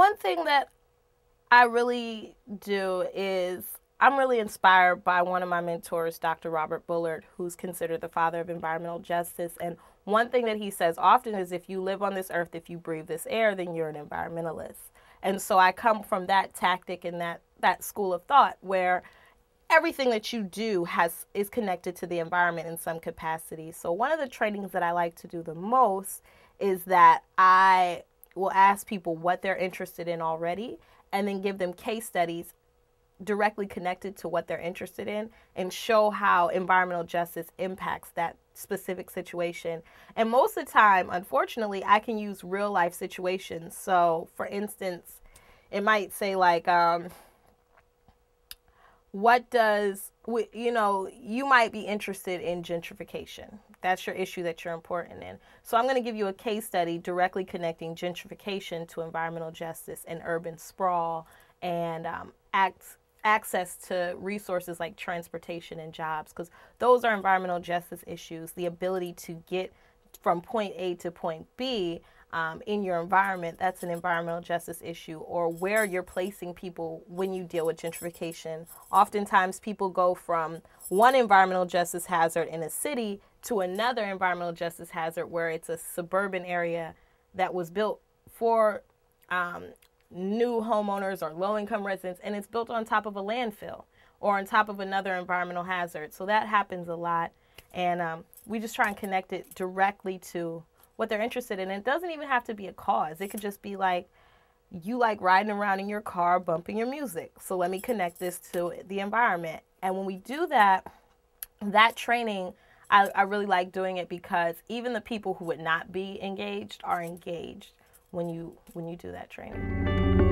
one thing that I really do is I'm really inspired by one of my mentors, Dr. Robert Bullard, who's considered the father of environmental justice. And one thing that he says often is if you live on this earth, if you breathe this air, then you're an environmentalist. And so I come from that tactic and that school of thought where everything that you do is connected to the environment in some capacity. So one of the trainings that I like to do the most is that I will ask people what they're interested in already and then give them case studies directly connected to what they're interested in and show how environmental justice impacts that specific situation. And most of the time, unfortunately, I can use real life situations. So for instance, it might say like, what does, you might be interested in gentrification. That's your issue that you're important in. So I'm going to give you a case study directly connecting gentrification to environmental justice and urban sprawl and access to resources like transportation and jobs, because those are environmental justice issues. The ability to get from point A to point B in your environment, that's an environmental justice issue. Or where you're placing people when you deal with gentrification. Oftentimes people go from one environmental justice hazard in a city to another environmental justice hazard where it's a suburban area that was built for new homeowners or low-income residents, and it's built on top of a landfill or on top of another environmental hazard. So that happens a lot, and we just try and connect it directly to what they're interested in. And it doesn't even have to be a cause. It could just be like, you like riding around in your car bumping your music, so let me connect this to the environment. And when we do that training, I really like doing it because even the people who would not be engaged are engaged when you do that training.